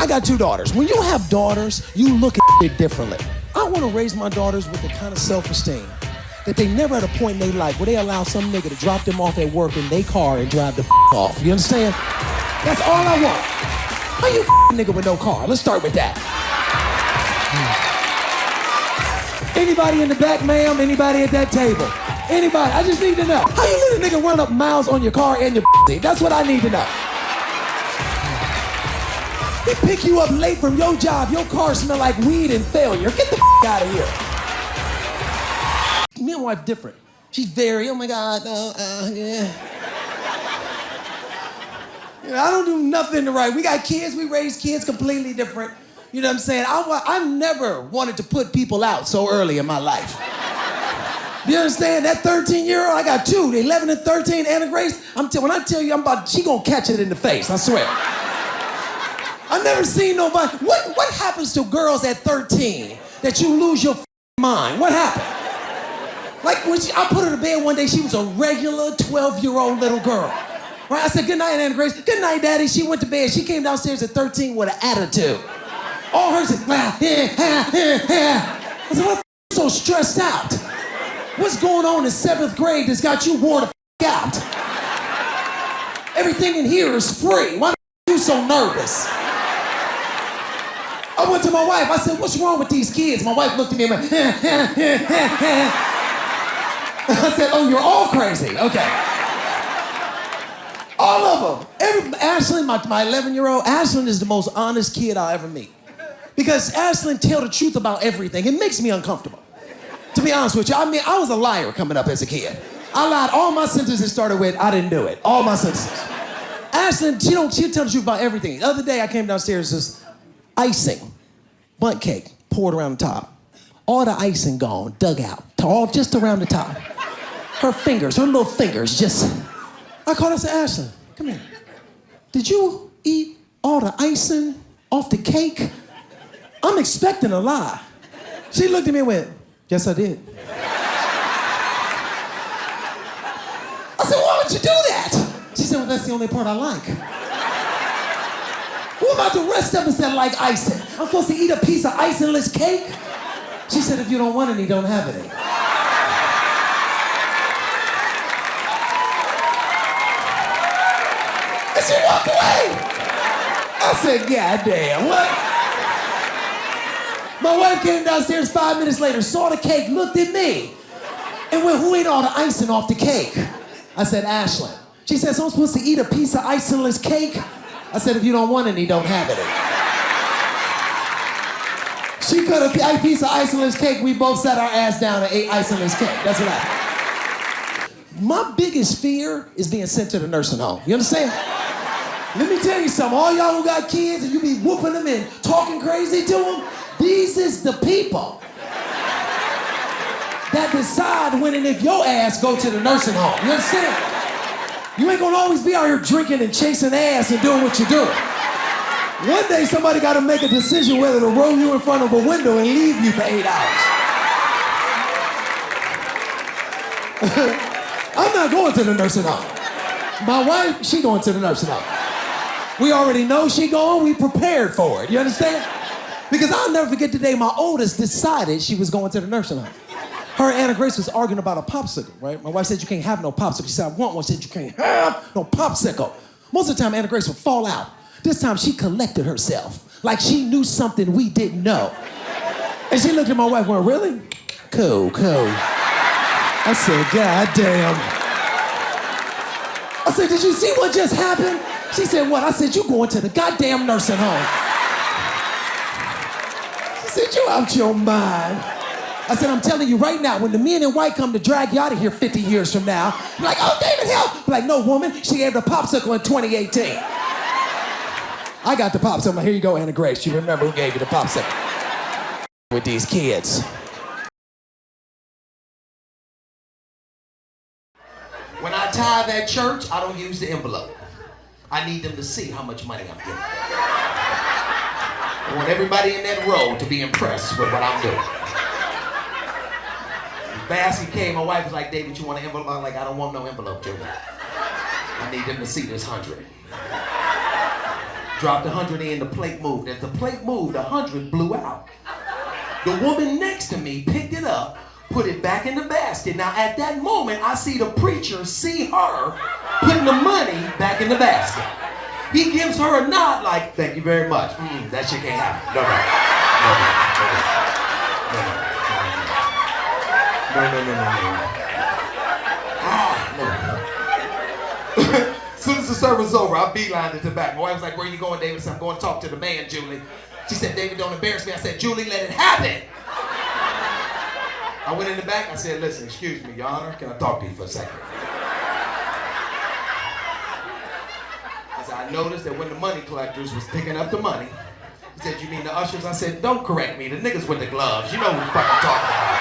I got 2 daughters. When you have daughters, you look at it differently. I want to raise my daughters with the kind of self-esteem that they never at a point in their life where they allow some nigga to drop them off at work in their car and drive the off. You understand? That's all I want. How you nigga with no car? Let's start with that. Anybody in the back, ma'am? Anybody at that table? Anybody? I just need to know. How you let a nigga run up miles on your car and your That's what I need to know. He pick you up late from your job. Your car smell like weed and failure. Get the out of here. Me and my wife different. She's very, oh my God, yeah. You know, I don't do nothing right. We got kids, we raise kids completely different. You know what I'm saying? I never wanted to put people out so early in my life. You understand? That 13-year-old, I got 2, the 11 and 13, Anna Grace. When I tell you she gonna catch it in the face, I swear. I've never seen nobody. What happens to girls at 13 that you lose your mind? What happened? Like when I put her to bed one day, she was a regular 12-year-old little girl. Right? I said, good night, Anna Grace. Good night, Daddy. She went to bed. She came downstairs at 13 with an attitude. All hers is, I said, what the so stressed out? What's going on in 7th grade that's got you wore the out? Everything in here is free. Why are you so nervous? I went to my wife. I said, what's wrong with these kids? My wife looked at me and went, I said, oh, you're all crazy. Okay. All of them. Ashlyn, my 11-year-old, Ashlyn is the most honest kid I'll ever meet. Because Ashlyn tell the truth about everything. It makes me uncomfortable. To be honest with you, I mean, I was a liar coming up as a kid. I lied. All my sentences started with, I didn't do it. All my sentences. Ashlyn, she'll tell the truth about everything. The other day, I came downstairs, just icing, bundt cake, poured around the top. All the icing gone, dug out, all just around the top. Her little fingers just... I called her and said, Ashlyn, come here. Did you eat all the icing off the cake? I'm expecting a lie. She looked at me and went, yes, I did. I said, why would you do that? She said, well, that's the only part I like. What about the rest of us that like icing? I'm supposed to eat a piece of icingless cake? She said, if you don't want any, don't have any. And she walked away. I said, God damn, what? My wife came downstairs 5 minutes later, saw the cake, looked at me, and went, who ate all the icing off the cake? I said, Ashlyn. She said, so I'm supposed to eat a piece of icingless cake? I said, if you don't want any, don't have any. She cut a piece of icingless cake. We both sat our ass down and ate icingless cake. That's what happened. My biggest fear is being sent to the nursing home. You understand? Let me tell you something. All y'all who got kids and you be whooping them and talking crazy to them, these is the people that decide when and if your ass go to the nursing home. You understand? You ain't gonna always be out here drinking and chasing ass and doing what you're doing. One day somebody gotta make a decision whether to roll you in front of a window and leave you for 8 hours. I'm not going to the nursing home. My wife, she going to the nursing home. We already know she going, we prepared for it. You understand? Because I'll never forget the day my oldest decided she was going to the nursing home. Her and Anna Grace was arguing about a popsicle, right? My wife said, you can't have no popsicle. She said, I want one. She said, you can't have no popsicle. Most of the time, Anna Grace would fall out. This time, she collected herself. Like she knew something we didn't know. And she looked at my wife and went, really? Cool. I said, God damn. I said, did you see what just happened? She said, what? I said, you going to the goddamn nursing home. She said, you out your mind. I said, I'm telling you right now, when the men in white come to drag you out of here 50 years from now, you're like, oh, David, help. I'm like, no, woman, she gave the popsicle in 2018. I got the popsicle. I'm like, here you go, Anna Grace. You remember who gave you the popsicle. With these kids. When I tithe at church, I don't use the envelope. I need them to see how much money I'm giving. I want everybody in that row to be impressed with what I'm doing. Basket came, my wife was like, David, you want an envelope? I'm like, I don't want no envelope, Joe. I need them to see this 100. dropped 100 in, the plate moved. As the plate moved, 100 blew out. The woman next to me picked it up, put it back in the basket. Now at that moment, I see the preacher see her putting the money back in the basket. He gives her a nod like, thank you very much. That shit can't happen. No. As soon as the service was over, I beelined it to the back. My wife was like, where are you going, David? I said, I'm going to talk to the man, Julie. She said, David, don't embarrass me. I said, Julie, let it happen. I went in the back. I said, listen, excuse me, Your Honor. Can I talk to you for a second? I noticed that when the money collectors was picking up the money, he said, you mean the ushers? I said, don't correct me. The niggas with the gloves. You know what the fuck I'm talking about.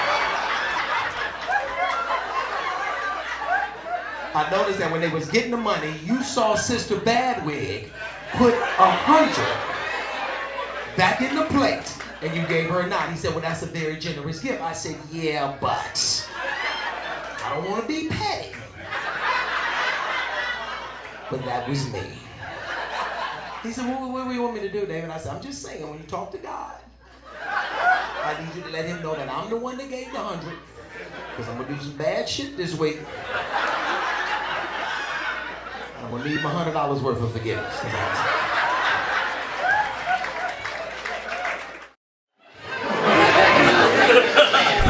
I noticed that when they was getting the money, you saw Sister Badwig put 100 back in the plate, and you gave her a nod. He said, well, that's a very generous gift. I said, yeah, but I don't want to be petty. But that was me. He said, what do you want me to do, David? I said, I'm just saying, when you talk to God, I need you to let him know that I'm the one that gave the 100, because I'm going to do some bad shit this week. I'm going to need my $100 worth of forgiveness.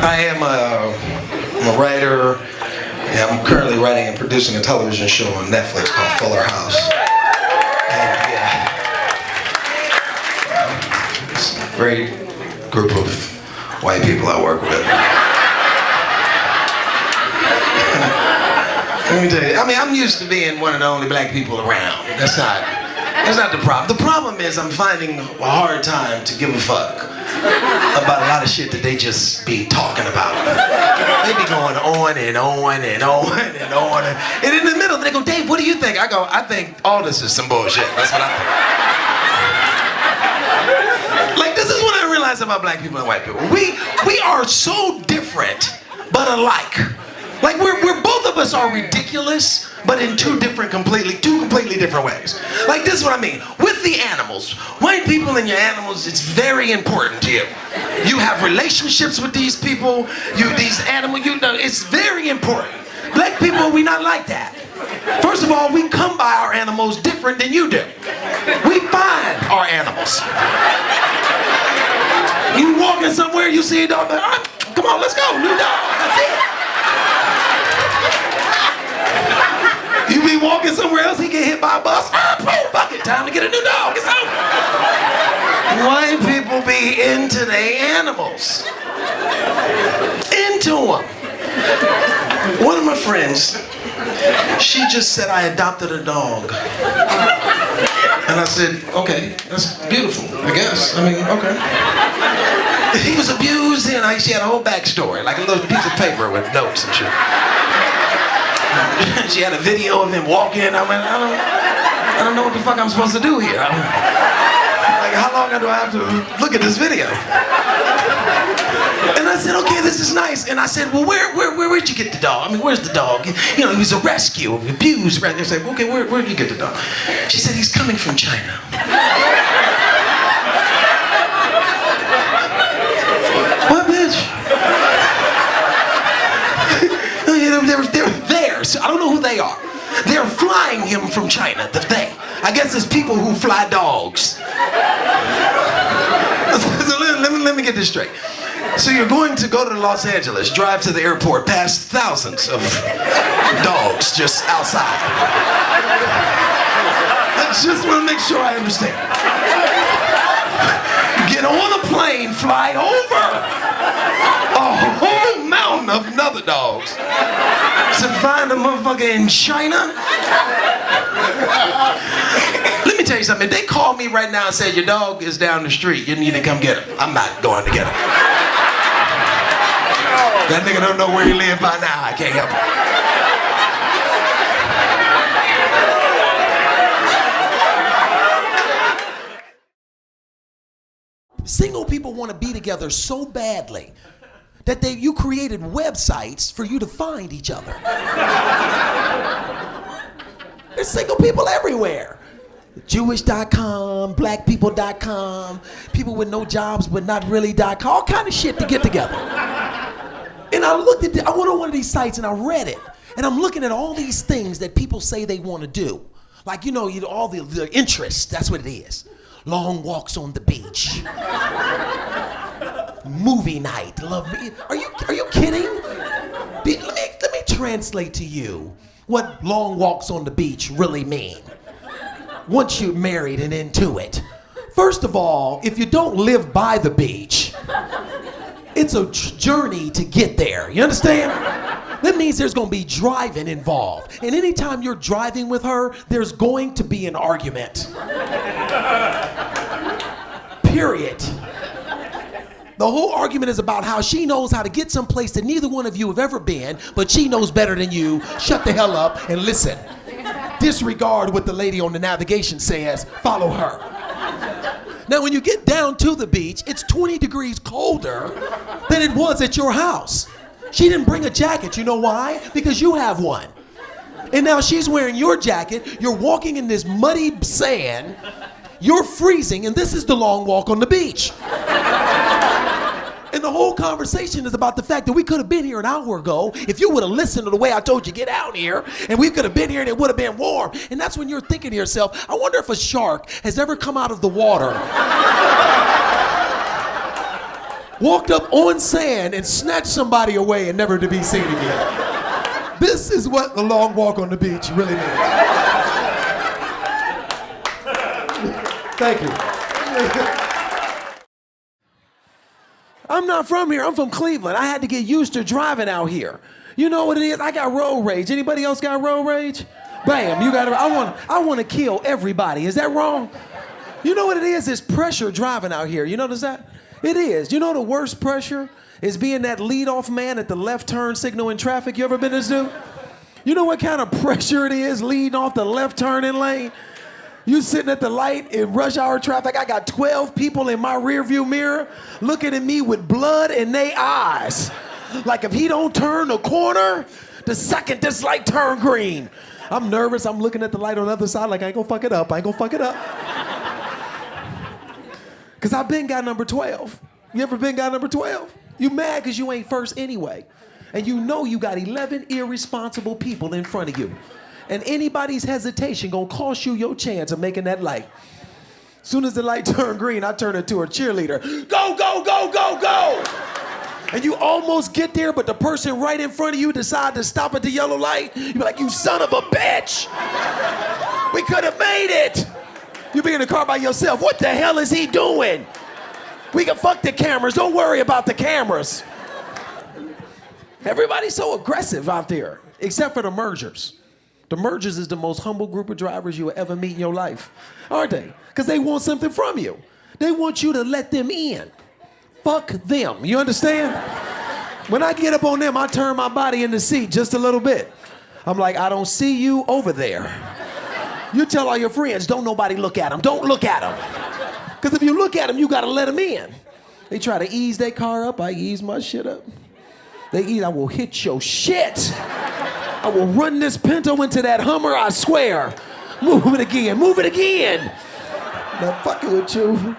I am I'm a writer. Yeah, I'm currently writing and producing a television show on Netflix called Fuller House. And yeah, it's a great group of white people I work with. Let me tell you, I mean, I'm used to being one of the only black people around. That's not the problem. The problem is I'm finding a hard time to give a fuck about a lot of shit that they just be talking about. They be going on and on and on and on. And in the middle, they go, Dave, what do you think? I go, I think all this is some bullshit. That's what I think. Like, this is what I realize about black people and white people. We are so different, but alike. Like, we're both of us are ridiculous, but in two completely different ways. Like, this is what I mean. With the animals, white people and your animals, it's very important to you. You have relationships with these people, these animals, it's very important. Black people, we not like that. First of all, we come by our animals different than you do. We find our animals. You walking somewhere, you see a dog, come on, let's go, new dog, that's it. You be walking somewhere else, he get hit by a bus. Fuck it, time to get a new dog. It's over. White people be into their animals. Into them. One of my friends, she just said I adopted a dog. And I said, okay, that's beautiful, I guess. I mean, okay. He was abused and she had a whole backstory, like a little piece of paper with notes and shit. She had a video of him walking. I went, I don't know what the fuck I'm supposed to do here. Like, how long do I have to look at this video? And I said, okay, this is nice. And I said, well, where'd you get the dog? I mean, where's the dog? You know, he was a rescue, abused. Right? They said, okay, where'd you get the dog? She said, he's coming from China. What, bitch? They're there. So I don't know who they are. They're flying him from China. I guess it's people who fly dogs. So let me get this straight. So you're going to go to Los Angeles, drive to the airport, past thousands of dogs just outside. I just want to make sure I understand. Get on a plane, fly over a whole mountain of other dogs to find a motherfucker in China. Let me tell you something. If they call me right now and say your dog is down the street, you need to come get him, I'm not going to get him. That nigga don't know where he live by now. I can't help him. Single people want to be together so badly that you created websites for you to find each other. There's single people everywhere. Jewish.com, blackpeople.com, people with no jobs but not really.com, all kind of shit to get together. And I looked at I went on one of these sites and I read it. And I'm looking at all these things that people say they want to do. Like, all the interests, that's what it is. Long walks on the beach. Movie night, love me. Are you kidding? Let me translate to you what long walks on the beach really mean. Once you're married and into it. First of all, if you don't live by the beach, it's a journey to get there. You understand? That means there's gonna be driving involved. And anytime you're driving with her, there's going to be an argument. Period. The whole argument is about how she knows how to get someplace that neither one of you have ever been, but she knows better than you. Shut the hell up and listen. Disregard what the lady on the navigation says. Follow her. Now, when you get down to the beach, it's 20 degrees colder than it was at your house. She didn't bring a jacket. You know why? Because you have one. And now she's wearing your jacket. You're walking in this muddy sand. You're freezing, and this is the long walk on the beach. And the whole conversation is about the fact that we could have been here an hour ago if you would have listened to the way I told you get out here, and we could have been here and it would have been warm. And that's when you're thinking to yourself, I wonder if a shark has ever come out of the water, walked up on sand and snatched somebody away and never to be seen again. This is what the long walk on the beach really means. Thank you. I'm not from here. I'm from Cleveland. I had to get used to driving out here. You know what it is? I got road rage. Anybody else got road rage? Bam, you got it. I want to kill everybody. Is that wrong? You know what it is? It's pressure driving out here. You notice that? It is. You know the worst pressure is being that lead-off man at the left turn signal in traffic. You ever been this dude? You know what kind of pressure it is leading off the left turning lane? You sitting at the light in rush hour traffic. I got 12 people in my rearview mirror looking at me with blood in their eyes. Like if he don't turn the corner, the second this light turn green. I'm nervous. I'm looking at the light on the other side like I ain't gonna fuck it up. I ain't gonna fuck it up. Cause I've been guy number 12. You ever been guy number 12? You mad cause you ain't first anyway. And you know you got 11 irresponsible people in front of you. And anybody's hesitation gonna cost you your chance of making that light. Soon as the light turned green, I turned into a cheerleader. Go, go, go, go, go! And you almost get there, but the person right in front of you decide to stop at the yellow light. You be like, you son of a bitch! We could have made it! You be in the car by yourself. What the hell is he doing? We can fuck the cameras. Don't worry about the cameras. Everybody's so aggressive out there, except for the mergers. The mergers is the most humble group of drivers you will ever meet in your life, aren't they? Because they want something from you. They want you to let them in. Fuck them, you understand? When I get up on them, I turn my body in the seat just a little bit. I'm like, I don't see you over there. You tell all your friends, don't nobody look at them. Don't look at them. Because if you look at them, you gotta let them in. They try to ease their car up, I ease my shit up. They ease, I will hit your shit. I will run this Pinto into that Hummer, I swear. Move it again, move it again. Not fucking with you.